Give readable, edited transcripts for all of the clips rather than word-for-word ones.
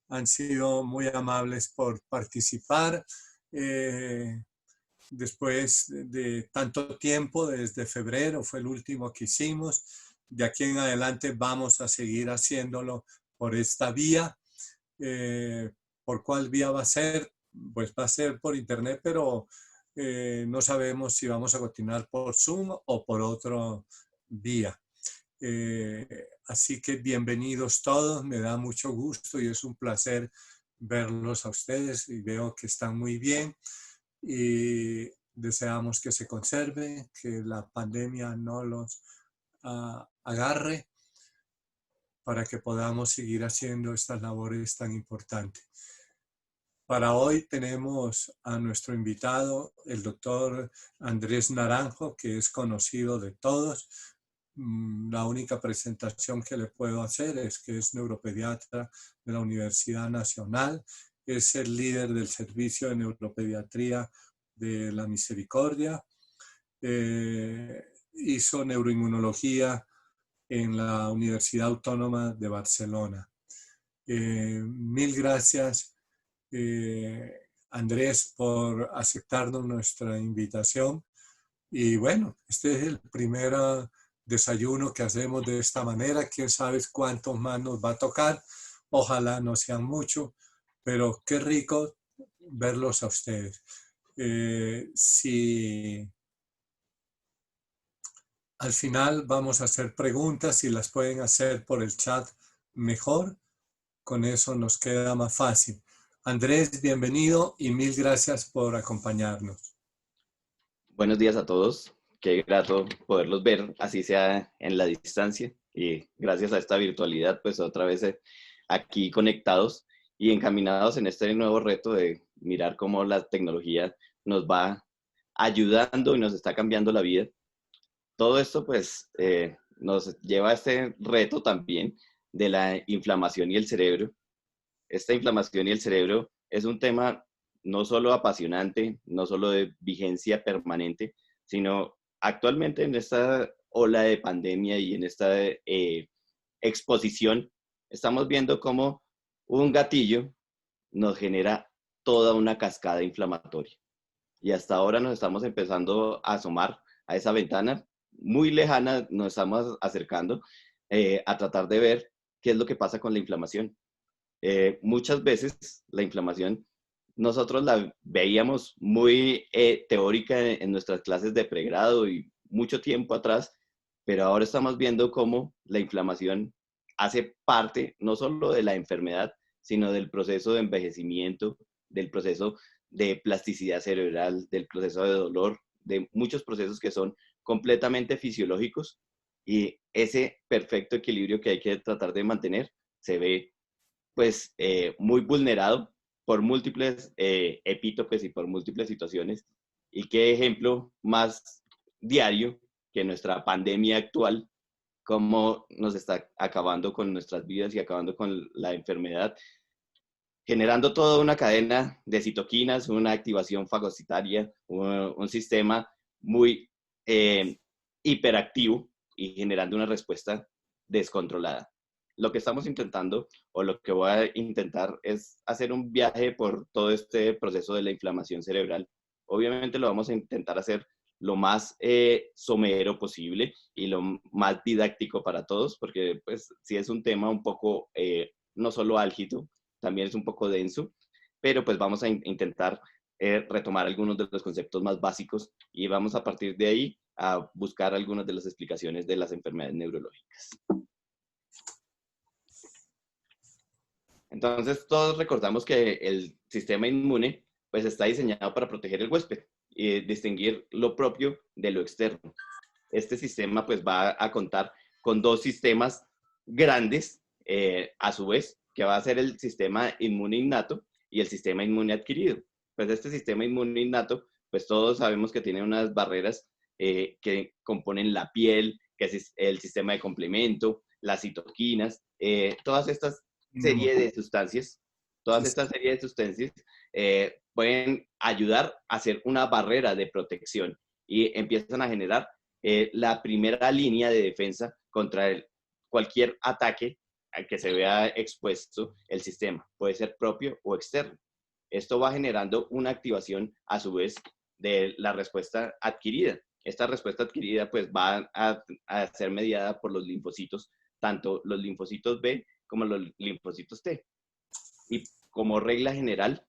Han sido muy amables por participar. Después de tanto tiempo, desde febrero fue el último que hicimos. De aquí en adelante vamos a seguir haciéndolo por esta vía. ¿Por cuál vía va a ser? Pues va a ser por internet, pero no sabemos si vamos a continuar por Zoom o por otra vía. Así que bienvenidos todos, me da mucho gusto y es un placer verlos a ustedes y veo que están muy bien y deseamos que se conserve, que la pandemia no los agarre para que podamos seguir haciendo estas labores tan importantes. Para hoy tenemos a nuestro invitado, el doctor Andrés Naranjo, que es conocido de todos. La única presentación que le puedo hacer es que es neuropediatra de la Universidad Nacional, es el líder del servicio de neuropediatría de la Misericordia, hizo neuroinmunología en la Universidad Autónoma de Barcelona. Mil gracias, Andrés, por aceptarnos nuestra invitación. Y bueno, este es el primer desayuno que hacemos de esta manera. Quién sabe cuántos más nos va a tocar. Ojalá no sean muchos, pero qué rico verlos a ustedes. Si al final vamos a hacer preguntas, si las pueden hacer por el chat, mejor. Con eso nos queda más fácil. Andrés, bienvenido y mil gracias por acompañarnos. Buenos días a todos. Qué grato poderlos ver, así sea en la distancia. Y gracias a esta virtualidad, pues otra vez aquí conectados y encaminados en este nuevo reto de mirar cómo la tecnología nos va ayudando y nos está cambiando la vida. Todo esto, pues, nos lleva a este reto también de la inflamación y el cerebro. Esta inflamación y el cerebro es un tema no solo apasionante, no solo de vigencia permanente, sino actualmente en esta ola de pandemia y en esta exposición, estamos viendo cómo un gatillo nos genera toda una cascada inflamatoria. Y hasta ahora nos estamos empezando a asomar a esa ventana muy lejana, nos estamos acercando a tratar de ver qué es lo que pasa con la inflamación. Muchas veces la inflamación nosotros la veíamos muy teórica en nuestras clases de pregrado y mucho tiempo atrás, pero ahora estamos viendo cómo la inflamación hace parte no solo de la enfermedad, sino del proceso de envejecimiento, del proceso de plasticidad cerebral, del proceso de dolor, de muchos procesos que son completamente fisiológicos, y ese perfecto equilibrio que hay que tratar de mantener se ve pues muy vulnerado por múltiples epítopes y por múltiples situaciones. Y qué ejemplo más diario que nuestra pandemia actual, cómo nos está acabando con nuestras vidas y acabando con la enfermedad, generando toda una cadena de citoquinas, una activación fagocitaria, un sistema muy hiperactivo y generando una respuesta descontrolada. Lo que estamos intentando, o lo que voy a intentar, es hacer un viaje por todo este proceso de la inflamación cerebral. Obviamente lo vamos a intentar hacer lo más somero posible y lo más didáctico para todos, porque pues sí es un tema un poco no solo álgido, también es un poco denso, pero pues vamos a intentar retomar algunos de los conceptos más básicos y vamos a partir de ahí a buscar algunas de las explicaciones de las enfermedades neurológicas. Entonces, todos recordamos que el sistema inmune pues está diseñado para proteger el huésped y distinguir lo propio de lo externo. Este sistema pues va a contar con dos sistemas grandes, a su vez, que va a ser el sistema inmune innato y el sistema inmune adquirido. Pues este sistema inmune innato, pues todos sabemos que tiene unas barreras que componen la piel, que es el sistema de complemento, las citoquinas, todas estas serie de sustancias, todas estas series de sustancias pueden ayudar a hacer una barrera de protección y empiezan a generar la primera línea de defensa contra cualquier ataque que se vea expuesto el sistema. Puede ser propio o externo. Esto va generando una activación a su vez de la respuesta adquirida. Esta respuesta adquirida pues va a ser mediada por los linfocitos, tanto los linfocitos B como los linfocitos T. Y como regla general,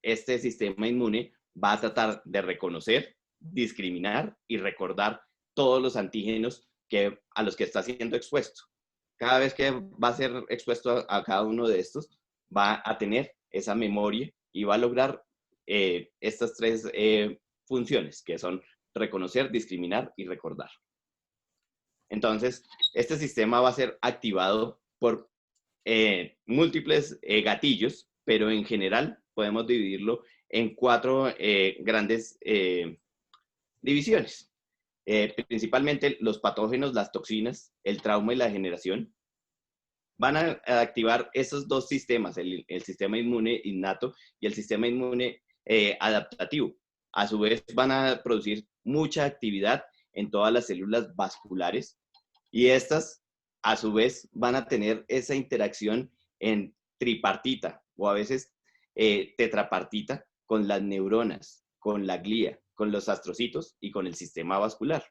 este sistema inmune va a tratar de reconocer, discriminar y recordar todos los antígenos a los que está siendo expuesto. Cada vez que va a ser expuesto a cada uno de estos, va a tener esa memoria y va a lograr estas tres funciones, que son reconocer, discriminar y recordar. Entonces, este sistema va a ser activado por múltiples gatillos, pero en general podemos dividirlo en 4 grandes divisiones. Principalmente los patógenos, las toxinas, el trauma y la degeneración. Van a activar esos dos sistemas, el sistema inmune innato y el sistema inmune adaptativo. A su vez van a producir mucha actividad en todas las células vasculares y estas a su vez van a tener esa interacción en tripartita o a veces tetrapartita con las neuronas, con la glía, con los astrocitos y con el sistema vascular.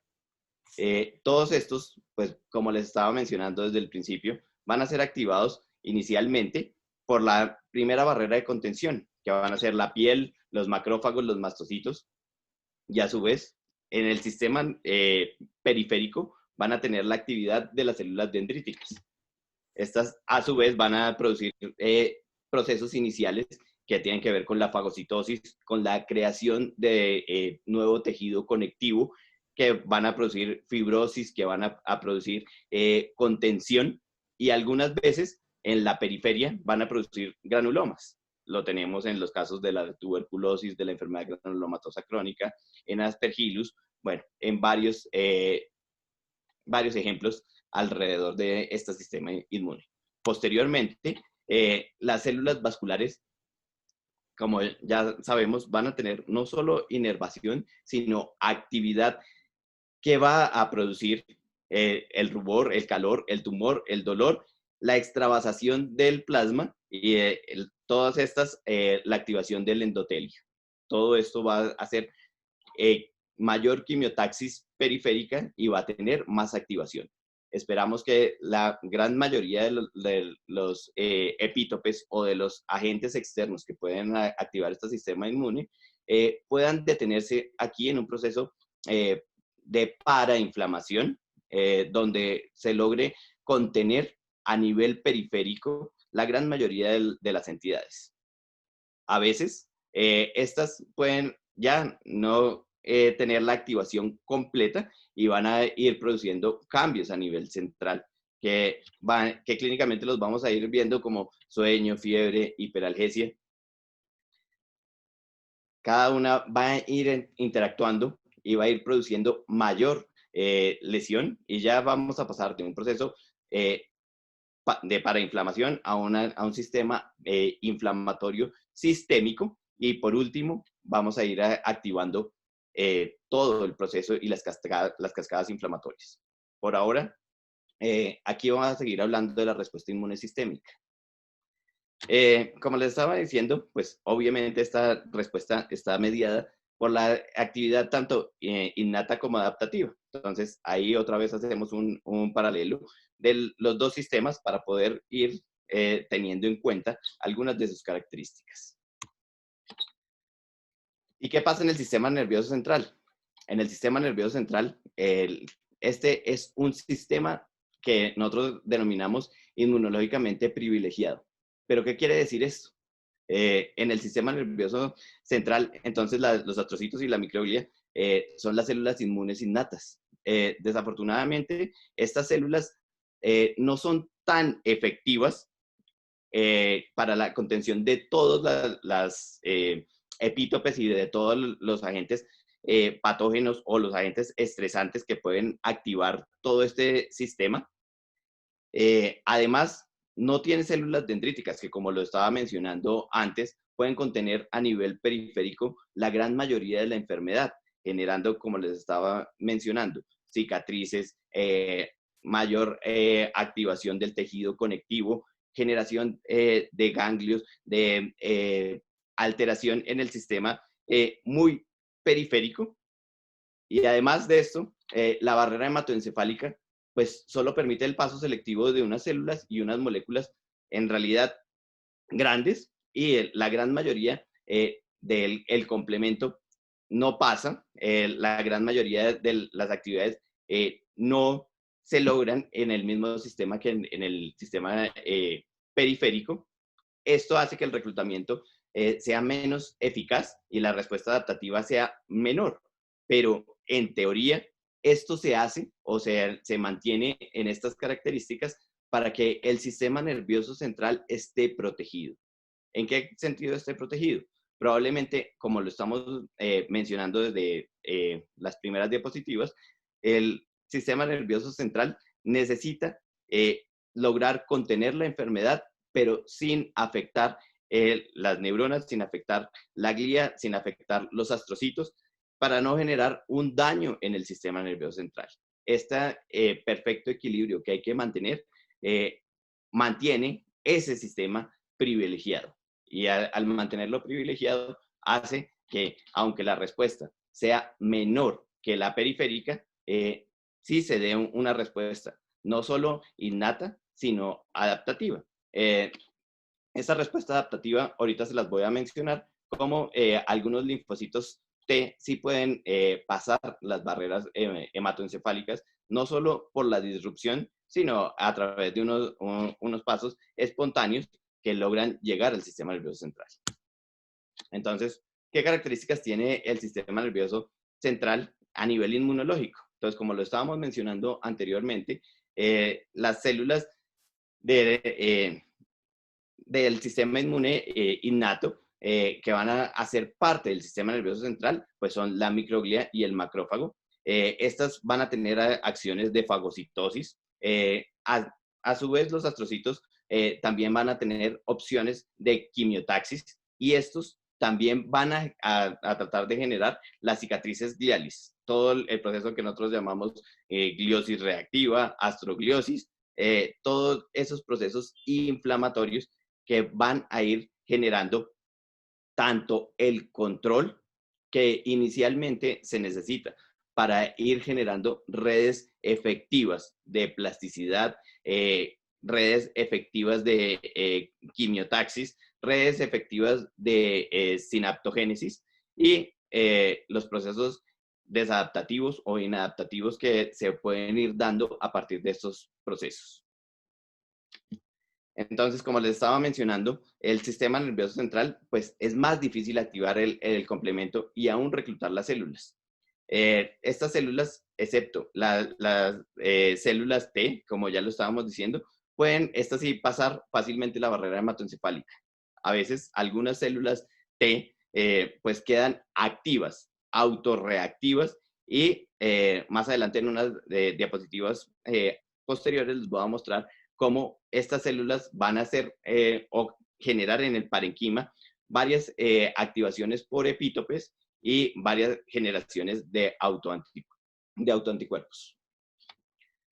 Todos estos, pues como les estaba mencionando desde el principio, van a ser activados inicialmente por la primera barrera de contención, que van a ser la piel, los macrófagos, los mastocitos, y a su vez, en el sistema periférico van a tener la actividad de las células dendríticas. Estas, a su vez, van a producir procesos iniciales que tienen que ver con la fagocitosis, con la creación de nuevo tejido conectivo, que van a producir fibrosis, que van a producir contención, y algunas veces en la periferia van a producir granulomas. Lo tenemos en los casos de la tuberculosis, de la enfermedad granulomatosa crónica, en Aspergillus, bueno, en varios ejemplos alrededor de este sistema inmune. Posteriormente, las células vasculares, como ya sabemos, van a tener no solo inervación, sino actividad que va a producir el rubor, el calor, el tumor, el dolor, la extravasación del plasma y todas estas, la activación del endotelio. Todo esto va a hacer mayor quimiotaxis periférica y va a tener más activación. Esperamos que la gran mayoría de los epítopes o de los agentes externos que pueden activar este sistema inmune puedan detenerse aquí en un proceso de parainflamación, donde se logre contener a nivel periférico la gran mayoría de las entidades. A veces, estas pueden ya no tener la activación completa y van a ir produciendo cambios a nivel central, que clínicamente los vamos a ir viendo como sueño, fiebre, hiperalgesia. Cada una va a ir interactuando y va a ir produciendo mayor lesión y ya vamos a pasar de un proceso de parainflamación a un sistema inflamatorio sistémico y por último vamos a ir activando todo el proceso y las cascadas inflamatorias. Por ahora, aquí vamos a seguir hablando de la respuesta inmune sistémica. Como les estaba diciendo, pues obviamente esta respuesta está mediada por la actividad tanto innata como adaptativa. Entonces, ahí otra vez hacemos un paralelo de los dos sistemas para poder ir teniendo en cuenta algunas de sus características. ¿Y qué pasa en el sistema nervioso central? En el sistema nervioso central, este es un sistema que nosotros denominamos inmunológicamente privilegiado. ¿Pero qué quiere decir esto? En el sistema nervioso central, entonces los astrocitos y la microglia son las células inmunes innatas. Desafortunadamente, estas células no son tan efectivas para la contención de todas las epítopes y de todos los agentes patógenos o los agentes estresantes que pueden activar todo este sistema. Además, no tiene células dendríticas que, como lo estaba mencionando antes, pueden contener a nivel periférico la gran mayoría de la enfermedad, generando, como les estaba mencionando, cicatrices, mayor activación del tejido conectivo, generación de ganglios, de alteración en el sistema muy periférico. Y además de esto, la barrera hematoencefálica pues solo permite el paso selectivo de unas células y unas moléculas en realidad grandes, y la gran mayoría del complemento no pasa. La gran mayoría de las actividades no se logran en el mismo sistema que en el sistema periférico. Esto hace que el reclutamiento sea menos eficaz y la respuesta adaptativa sea menor. Pero en teoría, esto se hace o se mantiene en estas características para que el sistema nervioso central esté protegido. ¿En qué sentido esté protegido? Probablemente, como lo estamos mencionando desde las primeras diapositivas, el sistema nervioso central necesita lograr contener la enfermedad, pero sin afectar las neuronas, sin afectar la glía, sin afectar los astrocitos, para no generar un daño en el sistema nervioso central. Este perfecto equilibrio que hay que mantener mantiene ese sistema privilegiado. Y al mantenerlo privilegiado hace que, aunque la respuesta sea menor que la periférica, sí se dé una respuesta no solo innata, sino adaptativa. Esta respuesta adaptativa ahorita se las voy a mencionar, como algunos linfocitos T sí pueden pasar las barreras hematoencefálicas, no solo por la disrupción, sino a través de unos pasos espontáneos que logran llegar al sistema nervioso central. Entonces, ¿qué características tiene el sistema nervioso central a nivel inmunológico? Entonces, como lo estábamos mencionando anteriormente, las células del sistema inmune innato que van a ser parte del sistema nervioso central, pues son la microglia y el macrófago. Estas van a tener acciones de fagocitosis. A su vez, los astrocitos también van a tener opciones de quimiotaxis, y estos también van a tratar de generar las cicatrices gliales. Todo el proceso que nosotros llamamos gliosis reactiva, astrogliosis, todos esos procesos inflamatorios que van a ir generando tanto el control que inicialmente se necesita para ir generando redes efectivas de plasticidad, redes efectivas de quimiotaxis, redes efectivas de sinaptogénesis, y los procesos desadaptativos o inadaptativos que se pueden ir dando a partir de estos procesos. Entonces, como les estaba mencionando, el sistema nervioso central, pues es más difícil activar el complemento y aún reclutar las células. Estas células, excepto las células T, como ya lo estábamos diciendo, pueden, estas sí, pasar fácilmente la barrera hematoencefálica. A veces, algunas células T, pues quedan activas, autorreactivas, y más adelante en unas diapositivas posteriores les voy a mostrar cómo estas células van a hacer o generar en el parenquima varias activaciones por epítopes y varias generaciones de autoanticuerpos.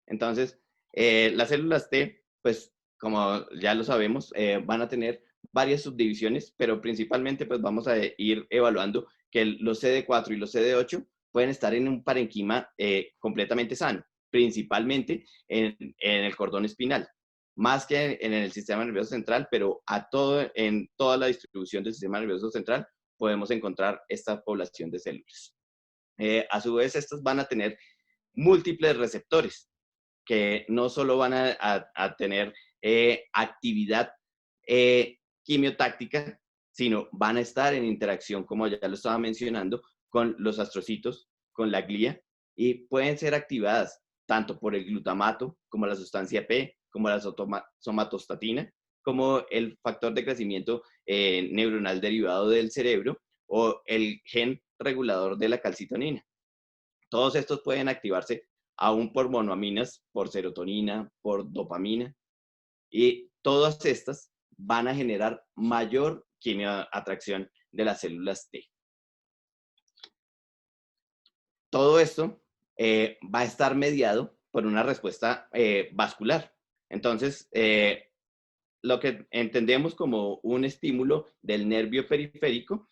Entonces, las células T, pues como ya lo sabemos, van a tener varias subdivisiones, pero principalmente pues vamos a ir evaluando que los CD4 y los CD8 pueden estar en un parenquima completamente sano, principalmente en el cordón espinal, más que en el sistema nervioso central, pero en toda la distribución del sistema nervioso central podemos encontrar esta población de células. A su vez, estas van a tener múltiples receptores que no solo van a tener actividad quimiotáctica, sino van a estar en interacción, como ya lo estaba mencionando, con los astrocitos, con la glía, y pueden ser activadas tanto por el glutamato, como la sustancia P, como la somatostatina, como el factor de crecimiento neuronal derivado del cerebro, o el gen regulador de la calcitonina. Todos estos pueden activarse aún por monoaminas, por serotonina, por dopamina, y todas estas van a generar mayor quimioatracción de las células T. Todo esto va a estar mediado por una respuesta vascular. Entonces, lo que entendemos como un estímulo del nervio periférico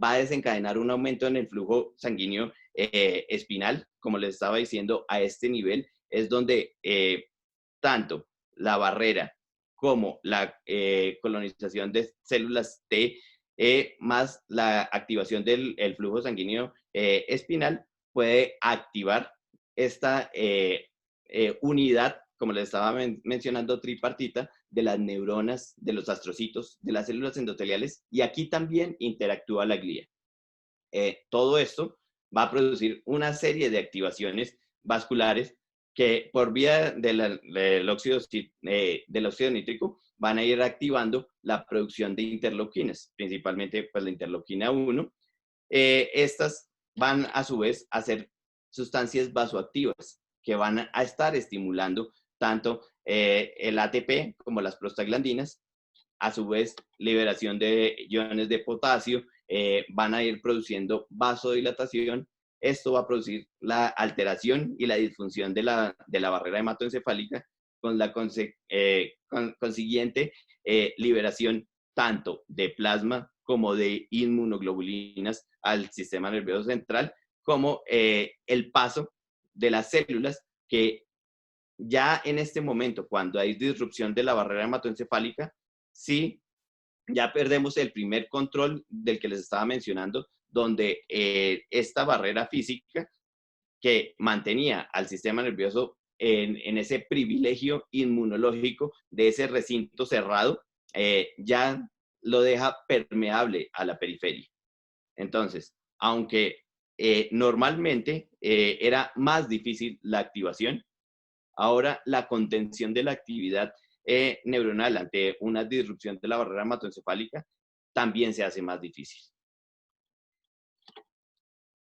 va a desencadenar un aumento en el flujo sanguíneo espinal. Como les estaba diciendo, a este nivel es donde tanto la barrera como la colonización de células T más la activación del flujo sanguíneo espinal puede activar esta unidad, como les estaba mencionando, tripartita, de las neuronas, de los astrocitos, de las células endoteliales, y aquí también interactúa la glía. Todo esto va a producir una serie de activaciones vasculares que por vía del óxido nítrico van a ir activando la producción de interleuquinas, principalmente pues, la interleuquina 1. Estas van a su vez a ser sustancias vasoactivas que van a estar estimulando tanto el ATP como las prostaglandinas, a su vez liberación de iones de potasio, van a ir produciendo vasodilatación. Esto va a producir la alteración y la disfunción de la barrera hematoencefálica con la consiguiente liberación tanto de plasma como de inmunoglobulinas al sistema nervioso central, como el paso de las células que ya en este momento, cuando hay disrupción de la barrera hematoencefálica, sí, ya perdemos el primer control del que les estaba mencionando, donde esta barrera física que mantenía al sistema nervioso en ese privilegio inmunológico de ese recinto cerrado, ya lo deja permeable a la periferia. Entonces, aunque normalmente era más difícil la activación, ahora la contención de la actividad neuronal ante una disrupción de la barrera hematoencefálica también se hace más difícil.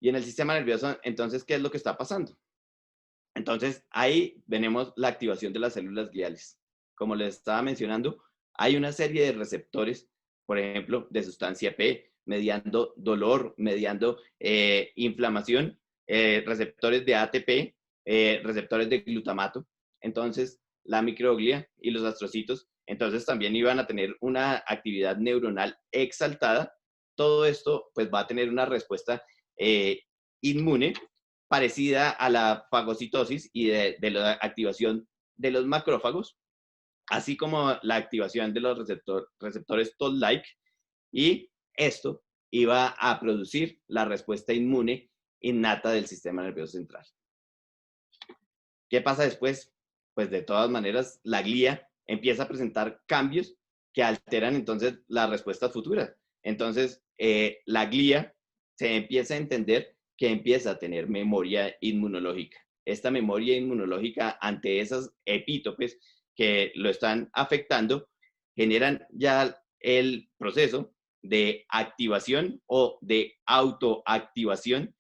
Y en el sistema nervioso, entonces, ¿qué es lo que está pasando? Entonces, ahí tenemos la activación de las células gliales. Como les estaba mencionando, hay una serie de receptores, por ejemplo, de sustancia P, mediando dolor, mediando inflamación, receptores de ATP, receptores de glutamato. Entonces, la microglia y los astrocitos, entonces también iban a tener una actividad neuronal exaltada. Todo esto, pues, va a tener una respuesta inmune parecida a la fagocitosis y de la activación de los macrófagos, así como la activación de los receptores Toll-like, y esto iba a producir la respuesta inmune innata del sistema nervioso central. ¿Qué pasa después? Pues de todas maneras, la glía empieza a presentar cambios que alteran entonces la respuesta futura. Entonces, la glía se empieza a entender que empieza a tener memoria inmunológica. Esta memoria inmunológica ante esas epítopes que lo están afectando generan ya el proceso de activación o de autoactivación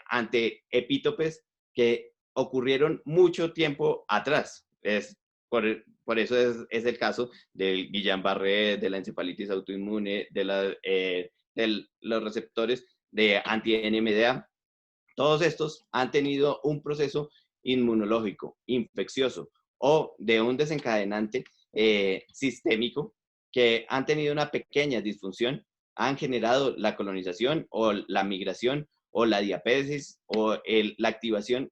ante epítopes que ocurrieron mucho tiempo atrás. Por eso es el caso del Guillain-Barré, de la encefalitis autoinmune, de los receptores de anti-NMDA. Todos estos han tenido un proceso inmunológico, infeccioso o de un desencadenante sistémico que han tenido una pequeña disfunción, han generado la colonización o la migración o la diapésis o la activación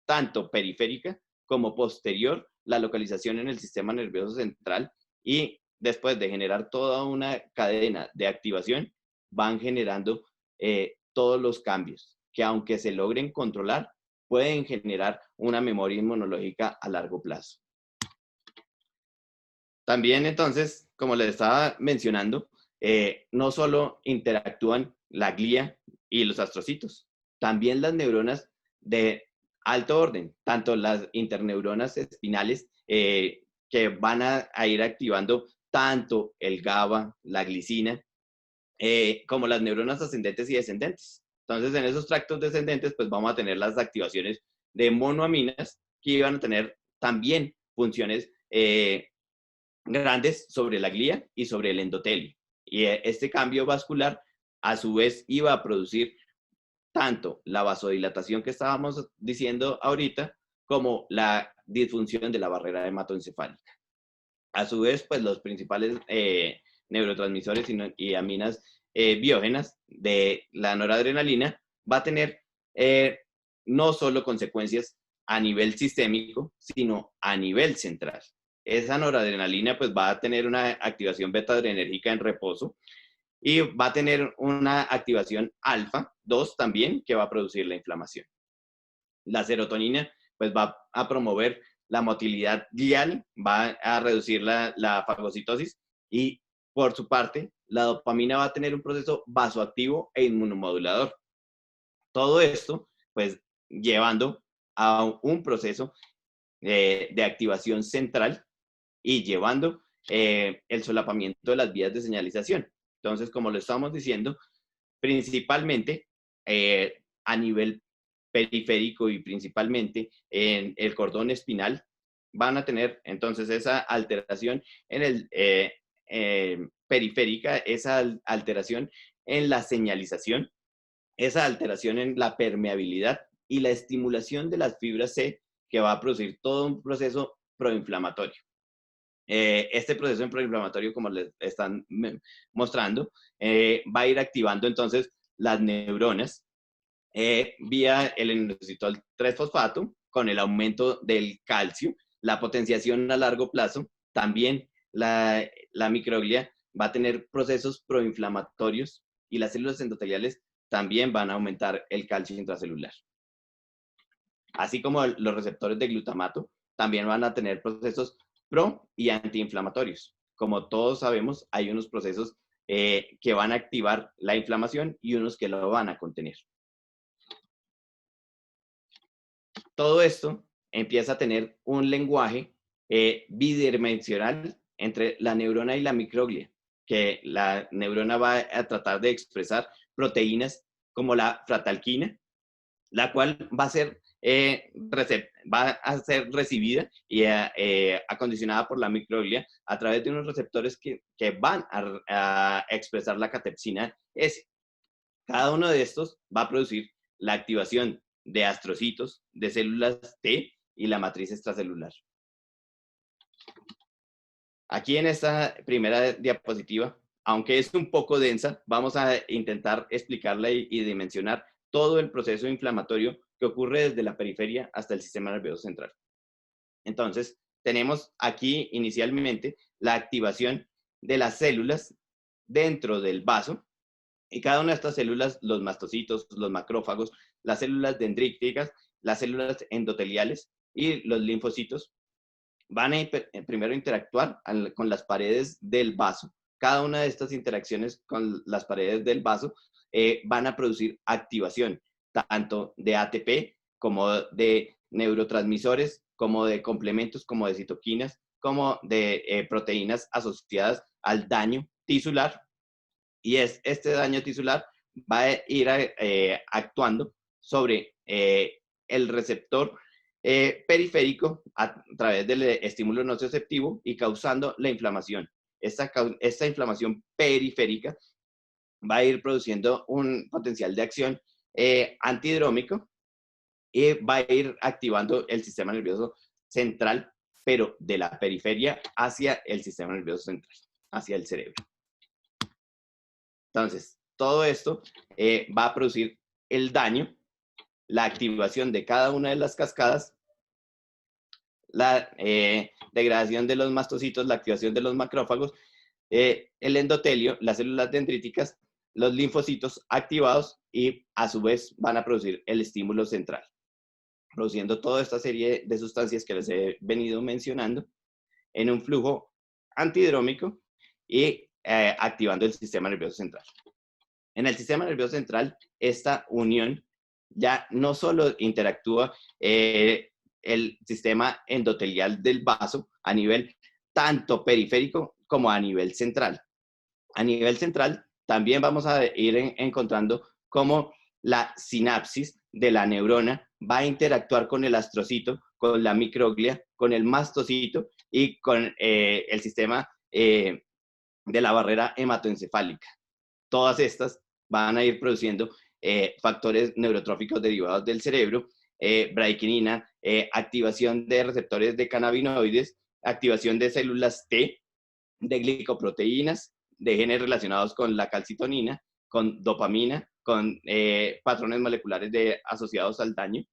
tanto periférica como posterior, la localización en el sistema nervioso central, y después de generar toda una cadena de activación, van generando todos los cambios que, aunque se logren controlar, pueden generar una memoria inmunológica a largo plazo. También, entonces, como les estaba mencionando, no solo interactúan la glía y los astrocitos, también las neuronas de alto orden, tanto las interneuronas espinales que van a ir activando tanto el GABA, la glicina, como las neuronas ascendentes y descendentes. Entonces, en esos tractos descendentes, pues vamos a tener las activaciones de monoaminas que iban a tener también funciones grandes sobre la glía y sobre el endotelio. Y este cambio vascular, a su vez, iba a producir tanto la vasodilatación que estábamos diciendo ahorita, como la disfunción de la barrera hematoencefálica. A su vez, pues los principales neurotransmisores y aminas biógenas de la noradrenalina va a tener no solo consecuencias a nivel sistémico, sino a nivel central. Esa noradrenalina pues va a tener una activación beta-adrenérgica en reposo y va a tener una activación alfa 2 también que va a producir la inflamación. La serotonina pues va a promover la motilidad glial, va a reducir la fagocitosis y por su parte la dopamina va a tener un proceso vasoactivo e inmunomodulador. Todo esto pues llevando a un proceso de activación central y llevando el solapamiento de las vías de señalización. Entonces, como lo estamos diciendo, principalmente a nivel periférico y principalmente en el cordón espinal, van a tener entonces esa alteración en el periférica, esa alteración en la señalización, esa alteración en la permeabilidad y la estimulación de las fibras C, que va a producir todo un proceso proinflamatorio. Este proceso proinflamatorio, como les están mostrando, va a ir activando entonces las neuronas vía el inositol 3-fosfato con el aumento del calcio, la potenciación a largo plazo. También la microglia va a tener procesos proinflamatorios y las células endoteliales también van a aumentar el calcio intracelular. Así como los receptores de glutamato también van a tener procesos pro y antiinflamatorios. Como todos sabemos, hay unos procesos que van a activar la inflamación y unos que lo van a contener. Todo esto empieza a tener un lenguaje bidimensional entre la neurona y la microglia, que la neurona va a tratar de expresar proteínas como la fractalquina, la cual va a ser recibida y acondicionada por la microglia a través de unos receptores que van a expresar la catepsina S. Cada uno de estos va a producir la activación de astrocitos, de células T y la matriz extracelular. Aquí en esta primera diapositiva, aunque es un poco densa, vamos a intentar explicarla y dimensionar todo el proceso inflamatorio que ocurre desde la periferia hasta el sistema nervioso central. Entonces, tenemos aquí inicialmente la activación de las células dentro del vaso, y cada una de estas células, los mastocitos, los macrófagos, las células dendríticas, las células endoteliales y los linfocitos, van a primero interactuar con las paredes del vaso. Cada una de estas interacciones con las paredes del vaso van a producir activación, tanto de ATP como de neurotransmisores, como de complementos, como de citoquinas, como de proteínas asociadas al daño tisular. Y este daño tisular va a ir actuando sobre el receptor periférico a través del estímulo nociceptivo y causando la inflamación. Esta inflamación periférica va a ir produciendo un potencial de acción antidrómico y va a ir activando el sistema nervioso central, pero de la periferia hacia el sistema nervioso central, hacia el cerebro. Entonces, todo esto va a producir el daño, la activación de cada una de las cascadas, la degradación de los mastocitos, la activación de los macrófagos, el endotelio, las células dendríticas, los linfocitos activados y a su vez van a producir el estímulo central, produciendo toda esta serie de sustancias que les he venido mencionando en un flujo antidrómico y activando el sistema nervioso central. En el sistema nervioso central, esta unión ya no solo interactúa el sistema endotelial del vaso a nivel tanto periférico como a nivel central. A nivel central también vamos a ir encontrando cómo la sinapsis de la neurona va a interactuar con el astrocito, con la microglia, con el mastocito y con el sistema de la barrera hematoencefálica. Todas estas van a ir produciendo factores neurotróficos derivados del cerebro bradykinin, activación de receptores de cannabinoides, activación de células T, de glicoproteínas, de genes relacionados con la calcitonina, con dopamina, con patrones moleculares asociados al daño,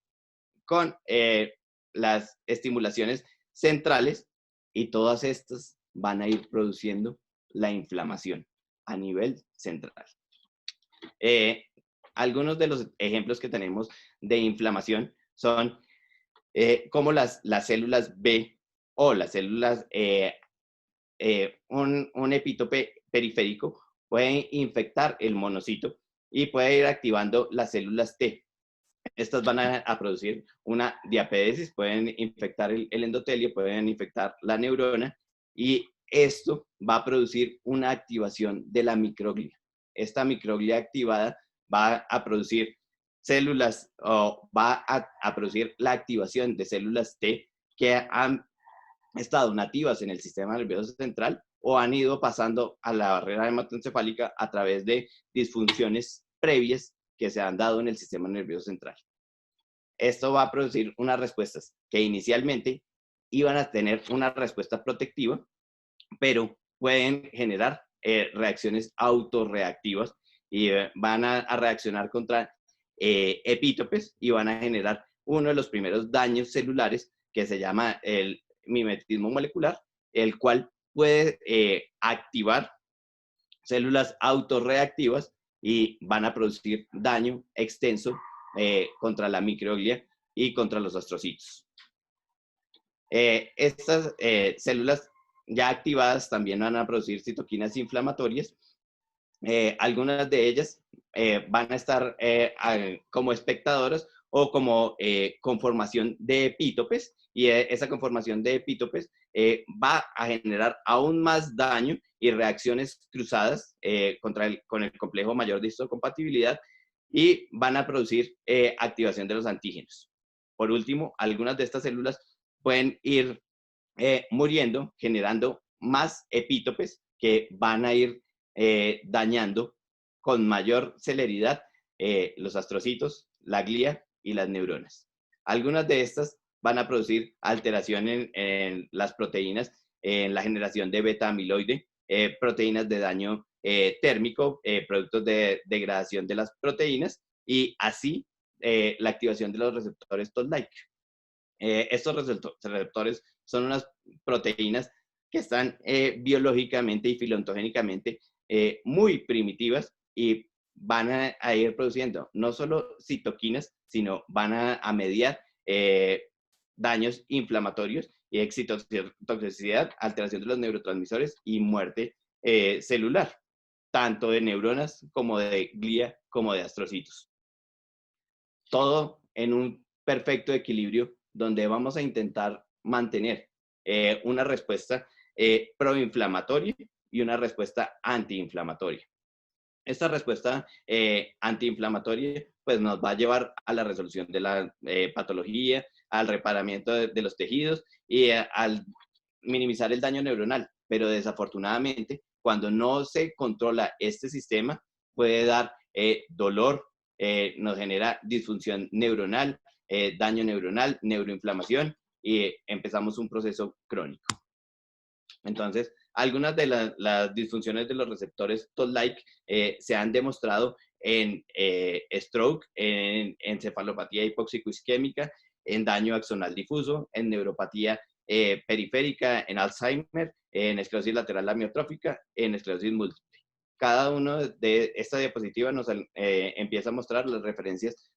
con las estimulaciones centrales, y todas estas van a ir produciendo la inflamación a nivel central. Algunos de los ejemplos que tenemos de inflamación son como las células B o las células, un epítope periférico puede infectar el monocito y puede ir activando las células T. Estas van a producir una diapedesis, pueden infectar el endotelio, pueden infectar la neurona, y esto va a producir una activación de la microglia. Esta microglia activada va a producir células, o va a producir la activación de células T que han estado nativas en el sistema nervioso central o han ido pasando a la barrera hematoencefálica a través de disfunciones previas que se han dado en el sistema nervioso central. Esto va a producir unas respuestas que inicialmente iban a tener una respuesta protectiva, pero pueden generar reacciones autorreactivas y van a reaccionar contra epítopes y van a generar uno de los primeros daños celulares que se llama el mimetismo molecular, el cual puede activar células autorreactivas y van a producir daño extenso contra la microglia y contra los astrocitos. Estas células ya activadas también van a producir citoquinas inflamatorias. Algunas de ellas van a estar como espectadoras o como conformación de epítopes, y esa conformación de epítopes va a generar aún más daño y reacciones cruzadas con el complejo mayor de histocompatibilidad, y van a producir activación de los antígenos. Por último, algunas de estas células pueden ir muriendo, generando más epítopes que van a ir dañando con mayor celeridad los astrocitos, la glía y las neuronas. Algunas de estas van a producir alteración en las proteínas, en la generación de beta-amiloide, proteínas de daño térmico, productos de degradación de las proteínas, y así la activación de los receptores Toll-like. Estos receptores son unas proteínas que están biológicamente y filontogénicamente muy primitivas, y van a ir produciendo no solo citoquinas, sino van a mediar daños inflamatorios y excitotoxicidad, alteración de los neurotransmisores y muerte celular, tanto de neuronas como de glía como de astrocitos. Todo en un perfecto equilibrio donde vamos a intentar mantener una respuesta proinflamatoria y una respuesta antiinflamatoria. Esta respuesta antiinflamatoria pues nos va a llevar a la resolución de la patología, al reparamiento de los tejidos y al minimizar el daño neuronal. Pero desafortunadamente, cuando no se controla este sistema, puede dar dolor, nos genera disfunción neuronal, daño neuronal, neuroinflamación, y empezamos un proceso crónico. Entonces, algunas de las disfunciones de los receptores Toll-like se han demostrado en stroke, en encefalopatía hipóxico-isquémica, en daño axonal difuso, en neuropatía periférica, en Alzheimer, en esclerosis lateral amiotrófica, en esclerosis múltiple. Cada uno de esta diapositiva nos empieza a mostrar las referencias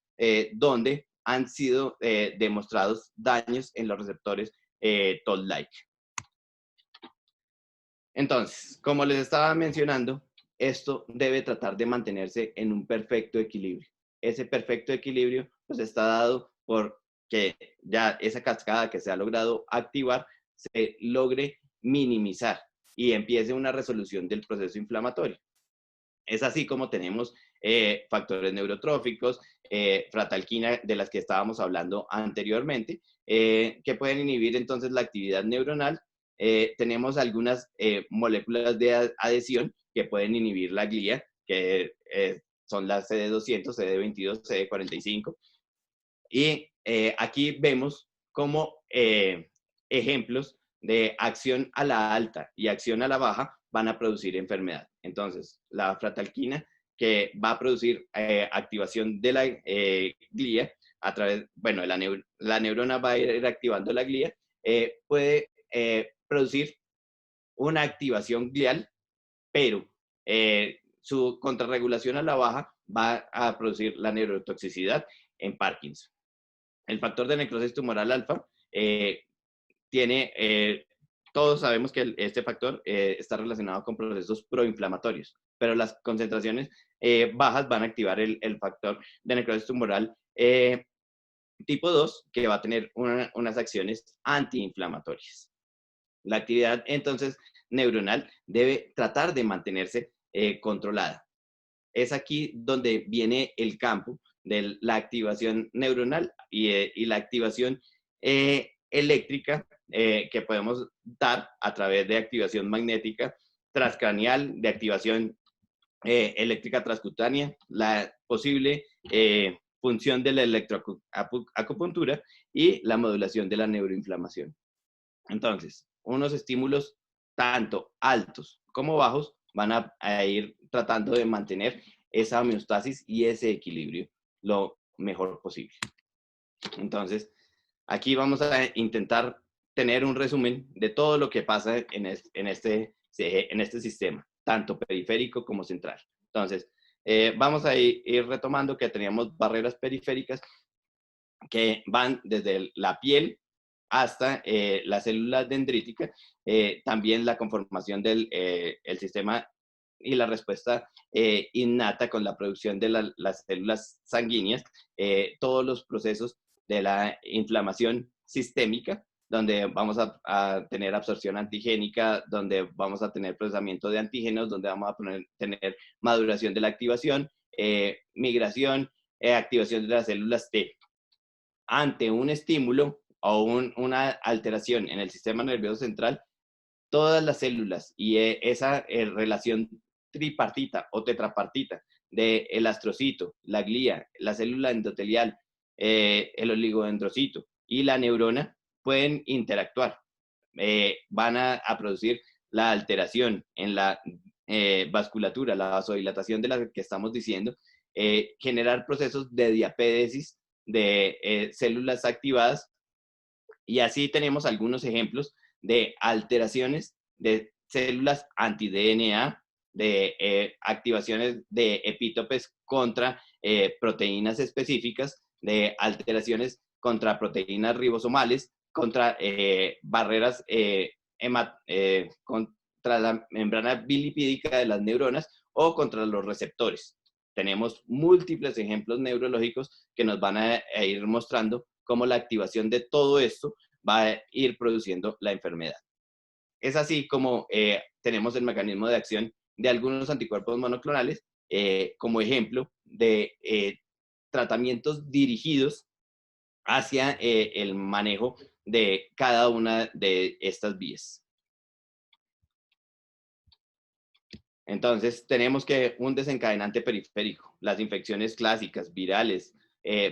donde han sido demostrados daños en los receptores Toll-like. Entonces, como les estaba mencionando, esto debe tratar de mantenerse en un perfecto equilibrio. Ese perfecto equilibrio pues está dado por que ya esa cascada que se ha logrado activar se logre minimizar y empiece una resolución del proceso inflamatorio. Es así como tenemos factores neurotróficos, fratalquina, de las que estábamos hablando anteriormente, que pueden inhibir entonces la actividad neuronal. Tenemos algunas moléculas de adhesión que pueden inhibir la glía, que son las CD200, CD22, CD45. Y aquí vemos como ejemplos de acción a la alta y acción a la baja van a producir enfermedad. Entonces, la fratalquina, que va a producir activación de la glía a través, bueno, la neurona va a ir activando la glía, puede producir una activación glial, pero su contrarregulación a la baja va a producir la neurotoxicidad en Parkinson. El factor de necrosis tumoral alfa tiene, todos sabemos que este factor está relacionado con procesos proinflamatorios, pero las concentraciones bajas van a activar el factor de necrosis tumoral tipo 2, que va a tener unas acciones antiinflamatorias. La actividad, entonces, neuronal debe tratar de mantenerse controlada. Es aquí donde viene el campo de la activación neuronal y la activación eléctrica que podemos dar a través de activación magnética transcranial, de activación eléctrica transcutánea, la posible función de la electroacupuntura y la modulación de la neuroinflamación. Entonces, unos estímulos tanto altos como bajos van a ir tratando de mantener esa homeostasis y ese equilibrio lo mejor posible. Entonces, aquí vamos a intentar tener un resumen de todo lo que pasa en este sistema, tanto periférico como central. Entonces, vamos a ir retomando que teníamos barreras periféricas que van desde la piel hasta las células dendríticas, también la conformación del el sistema y la respuesta innata con la producción de las células sanguíneas, todos los procesos de la inflamación sistémica, donde vamos a tener absorción antigénica, donde vamos a tener procesamiento de antígenos, donde vamos a tener maduración de la activación, migración, activación de las células T. Ante un estímulo o una alteración en el sistema nervioso central, todas las células y esa relación tripartita o tetrapartita del astrocito, la glía, la célula endotelial, el oligodendrocito y la neurona pueden interactuar. Van a producir la alteración en la vasculatura, la vasodilatación de la que estamos diciendo, generar procesos de diapédesis de células activadas, y así tenemos algunos ejemplos de alteraciones de células anti-DNA, de activaciones de epítopes contra proteínas específicas, de alteraciones contra proteínas ribosomales, contra barreras, contra la membrana bilipídica de las neuronas o contra los receptores. Tenemos múltiples ejemplos neurológicos que nos van a ir mostrando cómo la activación de todo esto va a ir produciendo la enfermedad. Es así como tenemos el mecanismo de acción de algunos anticuerpos monoclonales como ejemplo de tratamientos dirigidos hacia el manejo de cada una de estas vías. Entonces, tenemos que un desencadenante periférico, las infecciones clásicas, virales,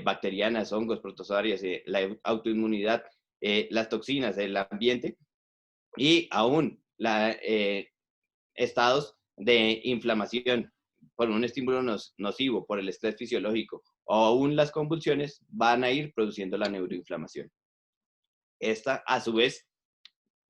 bacterianas, hongos, protozoarias, la autoinmunidad, las toxinas, el ambiente y aún estados de inflamación por un estímulo nocivo, por el estrés fisiológico o aún las convulsiones van a ir produciendo la neuroinflamación. Esta, a su vez,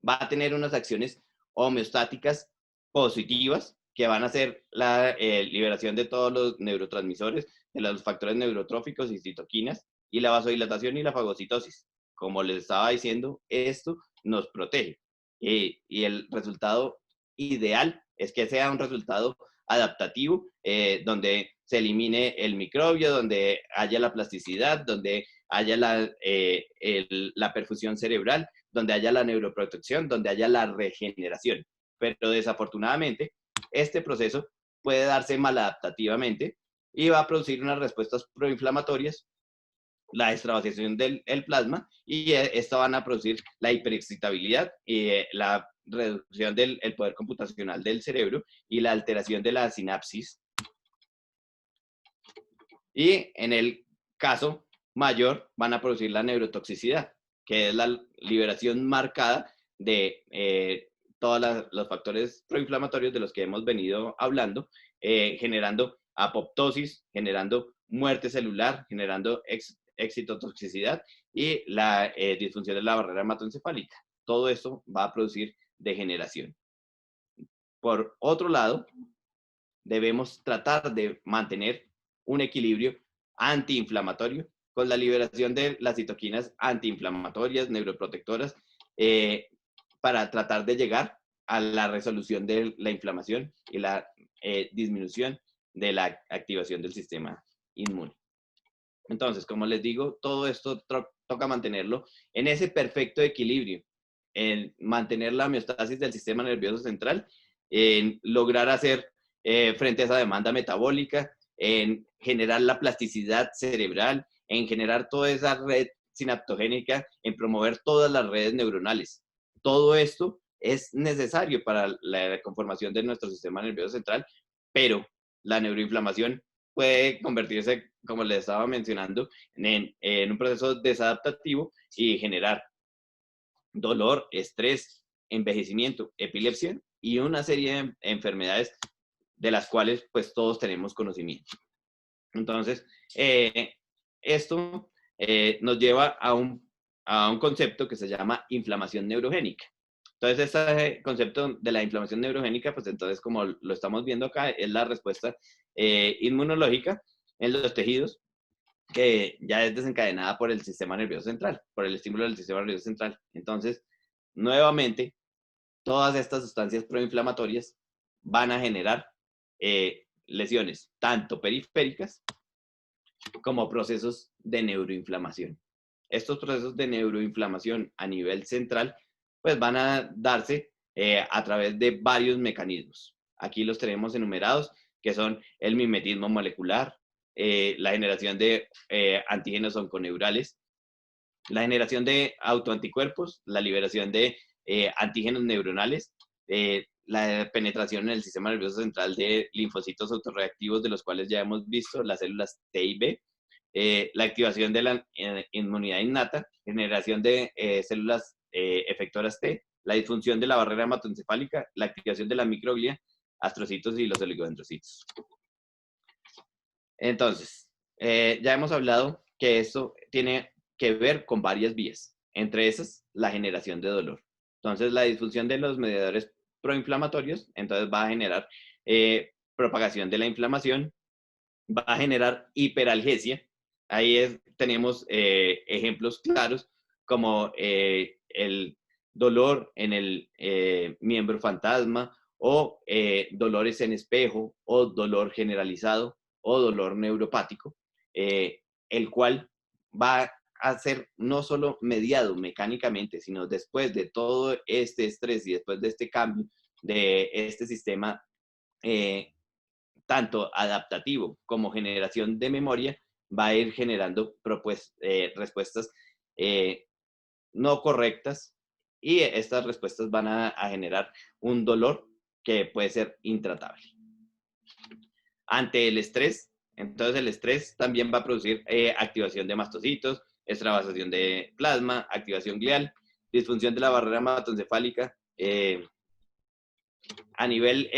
va a tener unas acciones homeostáticas positivas que van a hacer la liberación de todos los neurotransmisores, de los factores neurotróficos y citoquinas, y la vasodilatación y la fagocitosis. Como les estaba diciendo, esto nos protege. Y el resultado ideal es que sea un resultado adaptativo, donde se elimine el microbio, donde haya la plasticidad, donde haya la perfusión cerebral, donde haya la neuroprotección, donde haya la regeneración. Pero desafortunadamente, este proceso puede darse maladaptativamente y va a producir unas respuestas proinflamatorias, la extravasación del plasma, y esto van a producir la hiperexcitabilidad y la reducción del poder computacional del cerebro y la alteración de la sinapsis. Y en el caso mayor van a producir la neurotoxicidad, que es la liberación marcada de todos los factores proinflamatorios de los que hemos venido hablando, generando apoptosis, generando muerte celular, generando excitotoxicidad y la disfunción de la barrera hematoencefálica. Todo esto va a producir degeneración. Por otro lado, debemos tratar de mantener un equilibrio antiinflamatorio con la liberación de las citoquinas antiinflamatorias, neuroprotectoras, para tratar de llegar a la resolución de la inflamación y la disminución de la activación del sistema inmune. Entonces, como les digo, todo esto toca mantenerlo en ese perfecto equilibrio, en mantener la homeostasis del sistema nervioso central, en lograr hacer frente a esa demanda metabólica, en generar la plasticidad cerebral, en generar toda esa red sinaptogénica, en promover todas las redes neuronales. Todo esto es necesario para la conformación de nuestro sistema nervioso central, pero la neuroinflamación puede convertirse, como les estaba mencionando, en un proceso desadaptativo y generar dolor, estrés, envejecimiento, epilepsia y una serie de enfermedades de las cuales pues todos tenemos conocimiento. Entonces, esto nos lleva a un concepto que se llama inflamación neurogénica. Entonces, este concepto de la inflamación neurogénica, pues entonces, como lo estamos viendo acá, es la respuesta inmunológica en los tejidos que ya es desencadenada por el sistema nervioso central, por el estímulo del sistema nervioso central. Entonces, nuevamente, todas estas sustancias proinflamatorias van a generar lesiones tanto periféricas como procesos de neuroinflamación. Estos procesos de neuroinflamación a nivel central pues van a darse a través de varios mecanismos. Aquí los tenemos enumerados, que son el mimetismo molecular, la generación de antígenos onconeurales, la generación de autoanticuerpos, la liberación de antígenos neuronales, la penetración en el sistema nervioso central de linfocitos autorreactivos, de los cuales ya hemos visto, las células T y B, la activación de la inmunidad innata, generación de células efectoras T, la disfunción de la barrera hematoencefálica, la activación de la microglia, astrocitos y los oligodendrocitos. Entonces, ya hemos hablado que esto tiene que ver con varias vías, entre esas la generación de dolor. Entonces, la disfunción de los mediadores proinflamatorios, entonces va a generar propagación de la inflamación, va a generar hiperalgesia. Ahí tenemos ejemplos claros como el dolor en el miembro fantasma o dolores en espejo o dolor generalizado o dolor neuropático, el cual va a ser no solo mediado mecánicamente, sino después de todo este estrés y después de este cambio de este sistema tanto adaptativo como generación de memoria, va a ir generando respuestas no correctas y estas respuestas van a generar un dolor que puede ser intratable. Ante el estrés, entonces el estrés también va a producir activación de mastocitos, extravasación de plasma, activación glial, disfunción de la barrera hematoencefálica. A nivel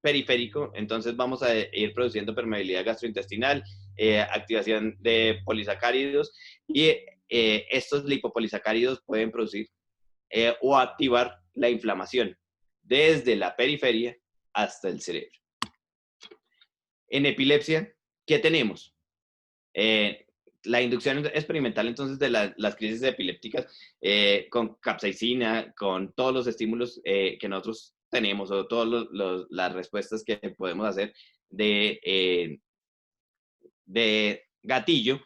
periférico, entonces vamos a ir produciendo permeabilidad gastrointestinal, activación de polisacáridos y estos lipopolisacáridos pueden producir o activar la inflamación desde la periferia hasta el cerebro. En epilepsia, ¿qué tenemos? La inducción experimental entonces de las crisis epilépticas con capsaicina, con todos los estímulos que nosotros tenemos o todas las respuestas que podemos hacer de gatillo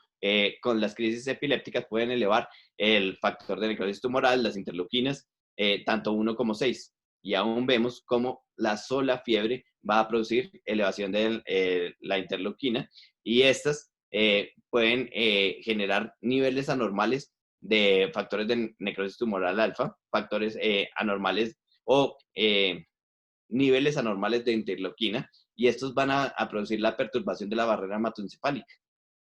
con las crisis epilépticas pueden elevar el factor de necrosis tumoral, las interleuquinas, tanto 1 como 6. Y aún vemos cómo la sola fiebre va a producir elevación de la interleuquina y estas pueden generar niveles anormales de factores de necrosis tumoral alfa, factores anormales o niveles anormales de interleuquina, y estos van a producir la perturbación de la barrera hematoencefálica.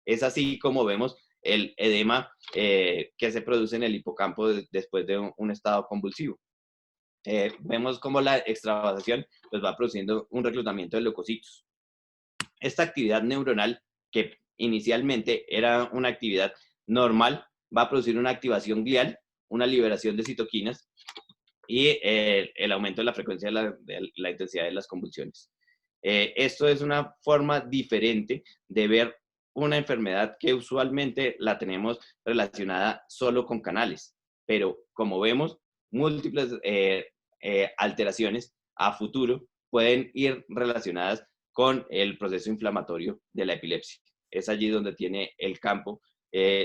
Es así como vemos el edema que se produce en el hipocampo después de un estado convulsivo. Vemos cómo la extravasación pues, va produciendo un reclutamiento de leucocitos. Esta actividad neuronal, que inicialmente era una actividad normal, va a producir una activación glial, una liberación de citoquinas y el aumento de la frecuencia de la intensidad de las convulsiones. Esto es una forma diferente de ver una enfermedad que usualmente la tenemos relacionada solo con canales, pero como vemos, múltiples alteraciones a futuro pueden ir relacionadas con el proceso inflamatorio de la epilepsia. Es allí donde tiene el campo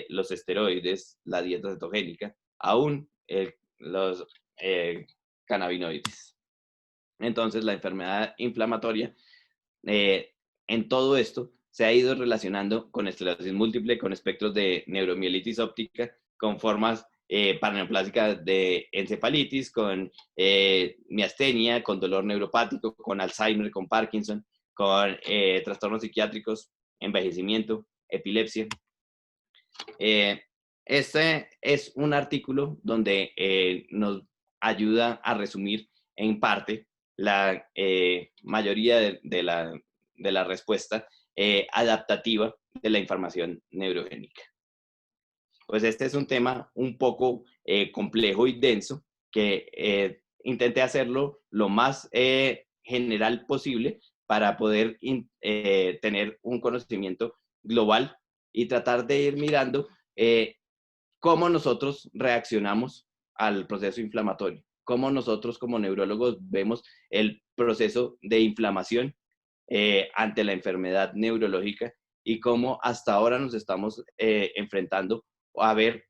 los esteroides, la dieta cetogénica, aún los cannabinoides. Entonces, la enfermedad inflamatoria en todo esto se ha ido relacionando con esclerosis múltiple, con espectros de neuromielitis óptica, con formas paraneoplásicas de encefalitis, con miastenia, con dolor neuropático, con Alzheimer, con Parkinson, con trastornos psiquiátricos, envejecimiento, epilepsia. Este es un artículo donde nos ayuda a resumir en parte la mayoría de la respuesta adaptativa de la información neurogénica. Pues este es un tema un poco complejo y denso que intenté hacerlo lo más general posible para poder tener un conocimiento global y tratar de ir mirando cómo nosotros reaccionamos al proceso inflamatorio, cómo nosotros como neurólogos vemos el proceso de inflamación ante la enfermedad neurológica y cómo hasta ahora nos estamos enfrentando a ver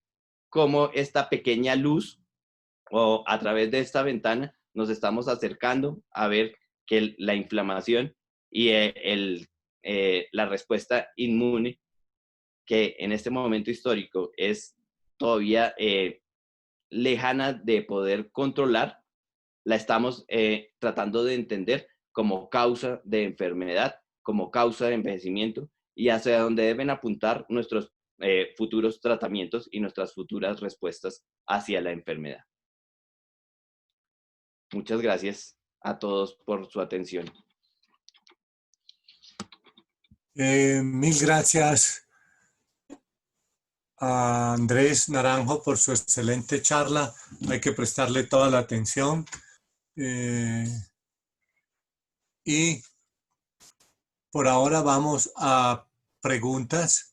cómo esta pequeña luz o a través de esta ventana nos estamos acercando a ver que la inflamación y la respuesta inmune, que en este momento histórico es todavía lejana de poder controlar, la estamos tratando de entender como causa de enfermedad, como causa de envejecimiento y hacia dónde deben apuntar nuestros futuros tratamientos y nuestras futuras respuestas hacia la enfermedad. Muchas gracias a todos por su atención. Mil gracias a Andrés Naranjo por su excelente charla. Hay que prestarle toda la atención. Y por ahora vamos a preguntas.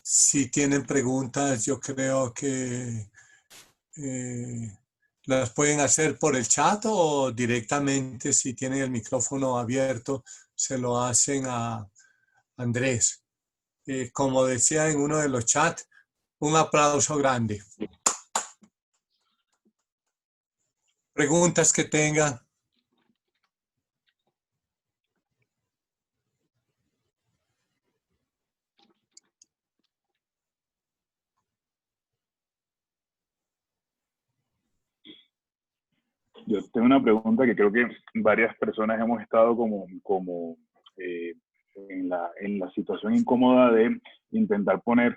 Si tienen preguntas, yo creo que las pueden hacer por el chat o directamente, si tienen el micrófono abierto, se lo hacen a Andrés. Como decía en uno de los chats, un aplauso grande. Preguntas que tengan. Yo tengo una pregunta que creo que varias personas hemos estado en la situación incómoda de intentar poner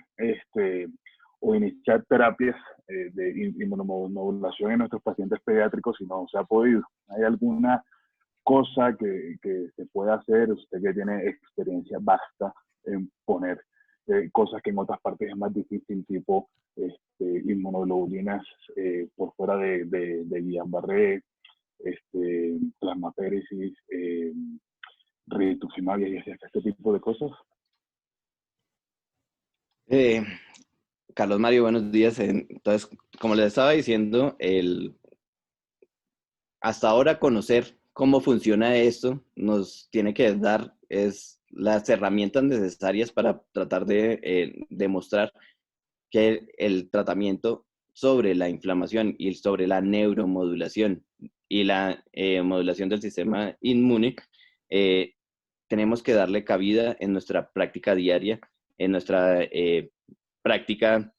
o iniciar terapias de inmunomodulación en nuestros pacientes pediátricos y no se ha podido. ¿Hay alguna cosa que se pueda hacer? Usted que tiene experiencia vasta en poner cosas que en otras partes es más difícil, tipo inmunoglobulinas por fuera de Guillain-Barré, plasmaféresis, rituximab y este tipo de cosas. Carlos Mario, buenos días. Entonces, como les estaba diciendo, hasta ahora conocer cómo funciona esto nos tiene que dar las herramientas necesarias para tratar de demostrar que el tratamiento sobre la inflamación y sobre la neuromodulación y la modulación del sistema inmune, tenemos que darle cabida en nuestra práctica diaria, en nuestra práctica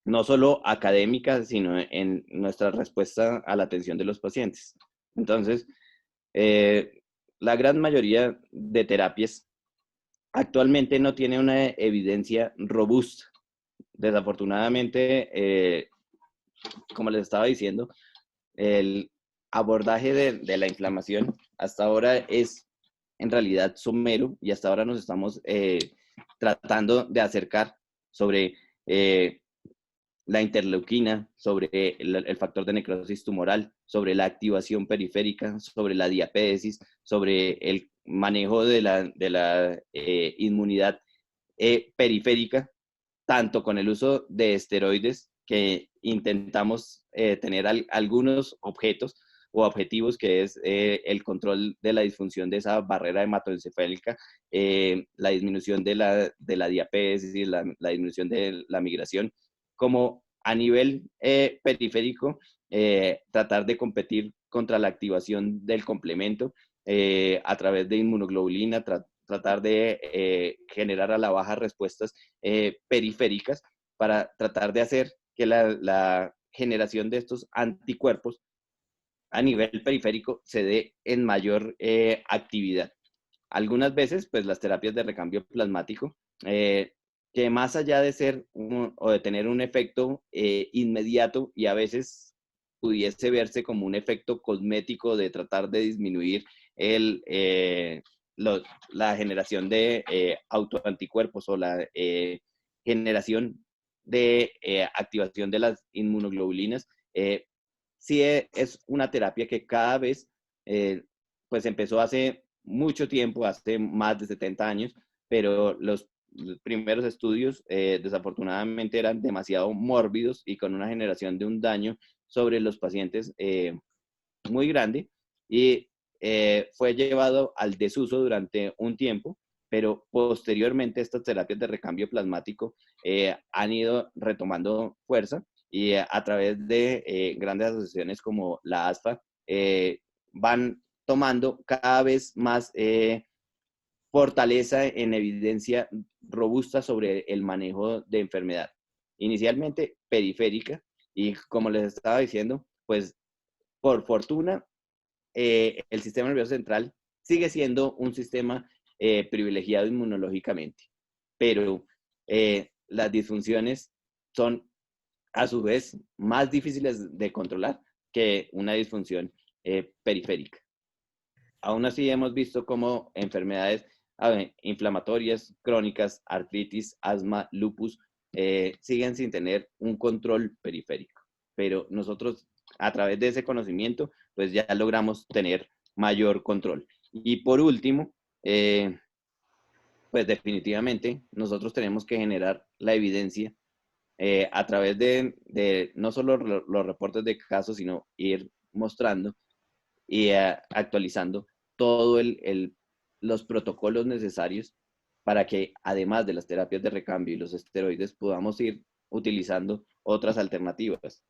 no solo académica, sino en nuestra respuesta a la atención de los pacientes. Entonces, la gran mayoría de terapias actualmente no tiene una evidencia robusta. Desafortunadamente, como les estaba diciendo, el abordaje de la inflamación hasta ahora es en realidad somero y hasta ahora nos estamos tratando de acercar sobre la interleuquina, sobre el factor de necrosis tumoral, sobre la activación periférica, sobre la diapédesis, sobre el manejo de la inmunidad periférica, tanto con el uso de esteroides, que intentamos tener algunos objetos o objetivos, que es el control de la disfunción de esa barrera hematoencefálica, la disminución de la diapédesis, la disminución de la migración, como a nivel periférico, tratar de competir contra la activación del complemento a través de inmunoglobulina, tratar de generar a la baja respuestas periféricas para tratar de hacer que la generación de estos anticuerpos a nivel periférico se dé en mayor actividad. Algunas veces, pues las terapias de recambio plasmático, que más allá de ser o de tener un efecto inmediato, y a veces pudiese verse como un efecto cosmético de tratar de disminuir la generación de autoanticuerpos o la generación de activación de las inmunoglobulinas, sí es una terapia que cada vez, pues empezó hace mucho tiempo, hace más de 70 años, pero los primeros estudios desafortunadamente eran demasiado mórbidos y con una generación de un daño sobre los pacientes muy grande, y fue llevado al desuso durante un tiempo, pero posteriormente estas terapias de recambio plasmático han ido retomando fuerza, y a través de grandes asociaciones como la ASFA van tomando cada vez más fortaleza en evidencia robusta sobre el manejo de enfermedad, inicialmente periférica, y como les estaba diciendo, pues por fortuna el sistema nervioso central sigue siendo un sistema privilegiado inmunológicamente, pero las disfunciones son a su vez más difíciles de controlar que una disfunción periférica. Aún así hemos visto cómo enfermedades inflamatorias, crónicas, artritis, asma, lupus, siguen sin tener un control periférico. Pero nosotros, a través de ese conocimiento, pues ya logramos tener mayor control. Y por último, pues definitivamente nosotros tenemos que generar la evidencia a través de no solo los reportes de casos, sino ir mostrando y actualizando todos los protocolos necesarios para que, además de las terapias de recambio y los esteroides, podamos ir utilizando otras alternativas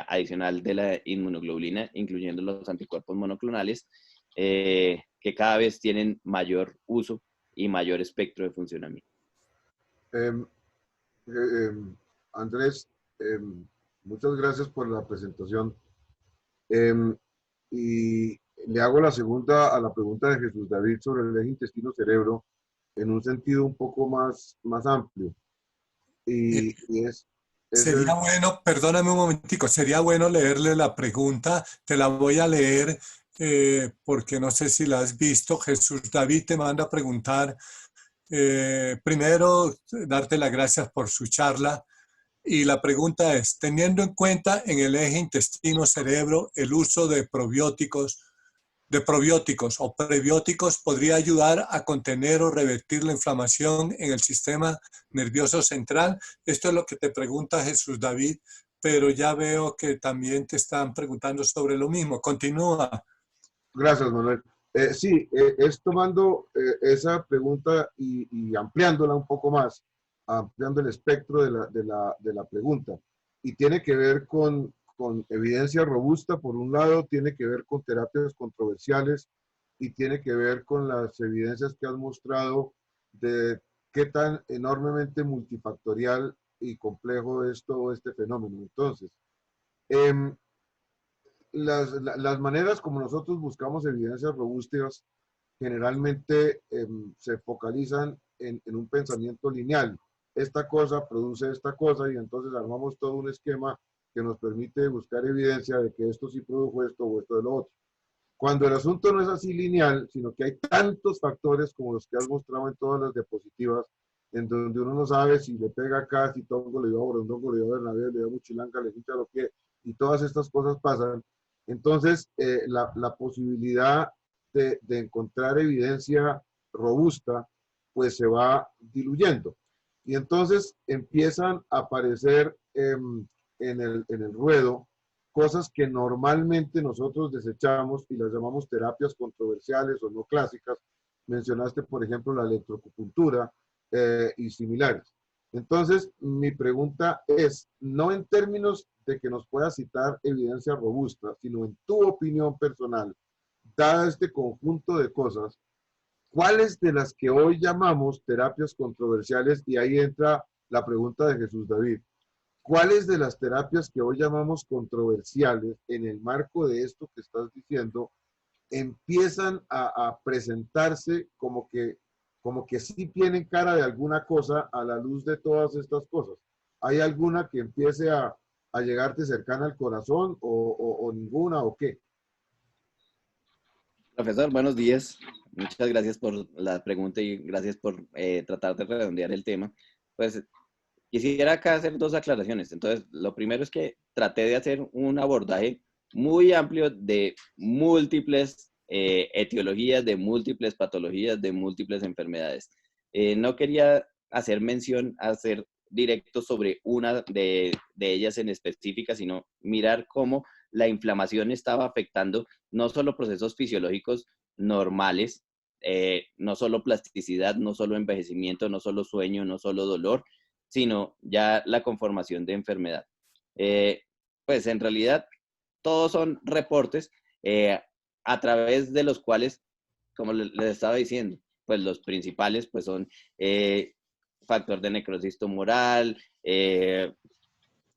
adicional de la inmunoglobulina, incluyendo los anticuerpos monoclonales, que cada vez tienen mayor uso y mayor espectro de funcionamiento. Andrés, muchas gracias por la presentación. Y le hago la segunda a la pregunta de Jesús David sobre el eje intestino-cerebro en un sentido un poco más amplio. Y Sería bueno, perdóname un momentico, sería bueno leerle la pregunta, te la voy a leer porque no sé si la has visto. Jesús David te manda a preguntar, primero, darte las gracias por su charla. Y la pregunta es, teniendo en cuenta en el eje intestino-cerebro el uso de probióticos o prebióticos, podría ayudar a contener o revertir la inflamación en el sistema nervioso central. Esto es lo que te pregunta Jesús David, pero ya veo que también te están preguntando sobre lo mismo. Continúa. Gracias, Manuel. Sí, es tomando esa pregunta y ampliándola un poco más, ampliando el espectro de la pregunta. Y tiene que ver con evidencia robusta, por un lado, tiene que ver con terapias controversiales y tiene que ver con las evidencias que has mostrado de qué tan enormemente multifactorial y complejo es todo este fenómeno. Entonces, las maneras como nosotros buscamos evidencias robustas generalmente se focalizan en un pensamiento lineal. Esta cosa produce esta cosa y entonces armamos todo un esquema que nos permite buscar evidencia de que esto sí produjo esto o esto de lo otro. Cuando el asunto no es así lineal, sino que hay tantos factores como los que has mostrado en todas las diapositivas, en donde uno no sabe si le pega acá, si Tongo le dio a Borondongo, le dio a Bernabé, le dio a Muchilanca, le hincha lo que, y todas estas cosas pasan. Entonces, la posibilidad de encontrar evidencia robusta, pues se va diluyendo. Y entonces empiezan a aparecer en el ruedo cosas que normalmente nosotros desechamos y las llamamos terapias controversiales o no clásicas. Mencionaste, por ejemplo, la electroacupuntura y similares. Entonces, mi pregunta es, no en términos de que nos pueda citar evidencia robusta, sino en tu opinión personal, dada este conjunto de cosas, ¿cuáles de las que hoy llamamos terapias controversiales? Y ahí entra la pregunta de Jesús David. ¿Cuáles de las terapias que hoy llamamos controversiales en el marco de esto que estás diciendo empiezan a presentarse como que sí tienen cara de alguna cosa a la luz de todas estas cosas? ¿Hay alguna que empiece a llegarte cercana al corazón o ninguna o qué? Profesor, buenos días. Muchas gracias por la pregunta y gracias por tratar de redondear el tema. Pues quisiera acá hacer dos aclaraciones. Entonces, lo primero es que traté de hacer un abordaje muy amplio de múltiples etiologías, de múltiples patologías, de múltiples enfermedades. No quería hacer mención, hacer directo sobre una de ellas en específica, sino mirar cómo la inflamación estaba afectando no solo procesos fisiológicos normales, no solo plasticidad, no solo envejecimiento, no solo sueño, no solo dolor, sino ya la conformación de enfermedad. Pues en realidad todos son reportes a través de los cuales, como les estaba diciendo, pues los principales pues son factor de necrosis tumoral,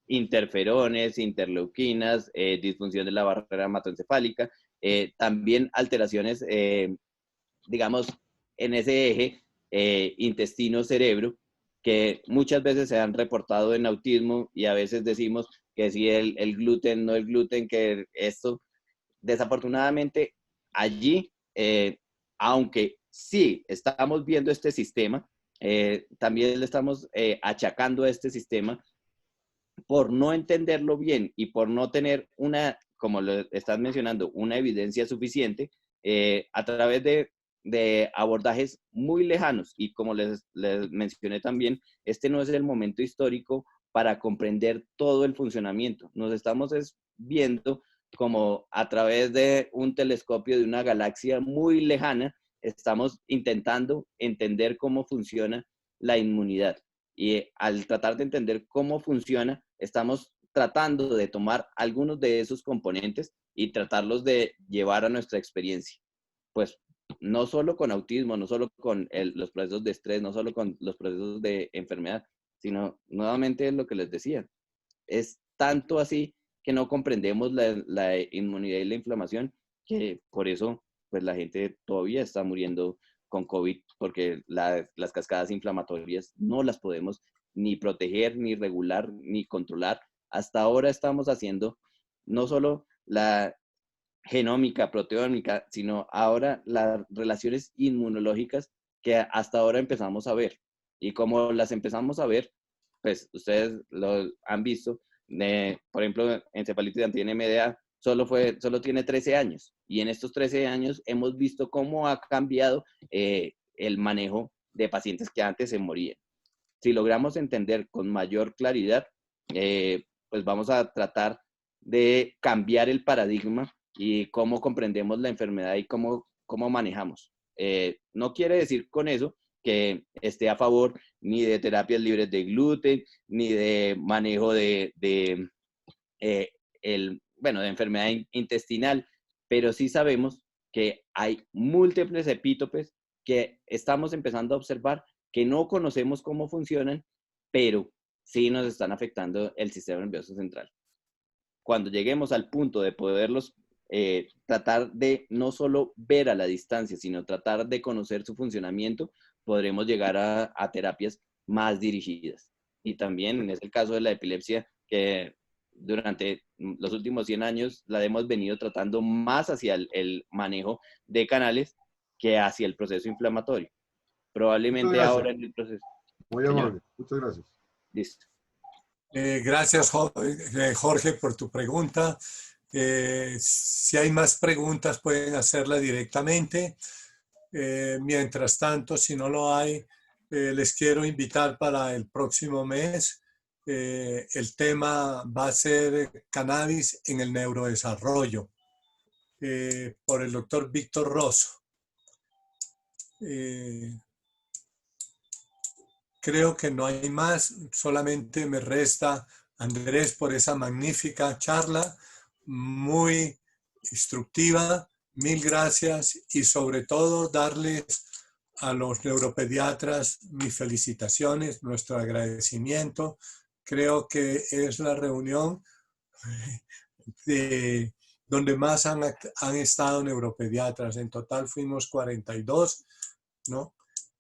interferones, interleuquinas, disfunción de la barrera hematoencefálica, también alteraciones, digamos, en ese eje intestino-cerebro, que muchas veces se han reportado en autismo y a veces decimos que si el gluten, no el gluten, que esto, desafortunadamente, allí, aunque sí estamos viendo este sistema, también le estamos achacando a este sistema por no entenderlo bien y por no tener una, como lo estás mencionando, una evidencia suficiente a través de abordajes muy lejanos. Y como les mencioné también, este no es el momento histórico para comprender todo el funcionamiento. Nos estamos viendo como a través de un telescopio de una galaxia muy lejana, estamos intentando entender cómo funciona la inmunidad. Y al tratar de entender cómo funciona, estamos tratando de tomar algunos de esos componentes y tratarlos de llevar a nuestra experiencia. Pues no solo con autismo, no solo con los procesos de estrés, no solo con los procesos de enfermedad, sino nuevamente lo que les decía. Es tanto así que no comprendemos la inmunidad y la inflamación, que por eso pues la gente todavía está muriendo con COVID, porque las cascadas inflamatorias no las podemos ni proteger, ni regular, ni controlar. Hasta ahora estamos haciendo no solo la genómica, proteómica, sino ahora las relaciones inmunológicas que hasta ahora empezamos a ver. Y como las empezamos a ver, pues ustedes lo han visto, por ejemplo, encefalitis anti-NMDA solo tiene 13 años. Y en estos 13 años hemos visto cómo ha cambiado el manejo de pacientes que antes se morían. Si logramos entender con mayor claridad, pues vamos a tratar de cambiar el paradigma y cómo comprendemos la enfermedad y cómo manejamos. No quiere decir con eso que esté a favor ni de terapias libres de gluten, ni de manejo de enfermedad intestinal, pero sí sabemos que hay múltiples epítopes que estamos empezando a observar que no conocemos cómo funcionan, pero sí nos están afectando el sistema nervioso central. Cuando lleguemos al punto de poderlos tratar de no solo ver a la distancia, sino tratar de conocer su funcionamiento, podremos llegar a terapias más dirigidas. Y también es el caso de la epilepsia, que durante los últimos 100 años la hemos venido tratando más hacia el manejo de canales que hacia el proceso inflamatorio. Probablemente ahora en el proceso. Muy amable, muchas gracias. Listo. Gracias, Jorge, por tu pregunta. Si hay más preguntas, pueden hacerla directamente. Mientras tanto, si no lo hay, les quiero invitar para el próximo mes. El tema va a ser cannabis en el neurodesarrollo, por el doctor Víctor Rosso. Creo que no hay más, solamente me resta, Andrés, por esa magnífica charla, muy instructiva. Mil gracias y sobre todo darles a los neuropediatras mis felicitaciones, nuestro agradecimiento. Creo que es la reunión donde más han estado neuropediatras. En total fuimos 42, ¿no?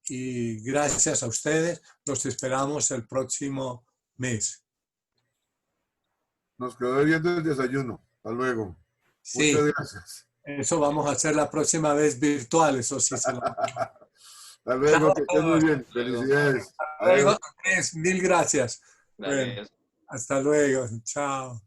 Y gracias a ustedes, los esperamos el próximo mes. Nos quedó viendo el desayuno. Hasta luego. Sí, muchas gracias. Eso vamos a hacer la próxima vez virtual, eso sí. Hasta luego, que estén muy bien. Felicidades. Hasta luego, Andrés, mil gracias. Gracias. Bueno, hasta luego, chao.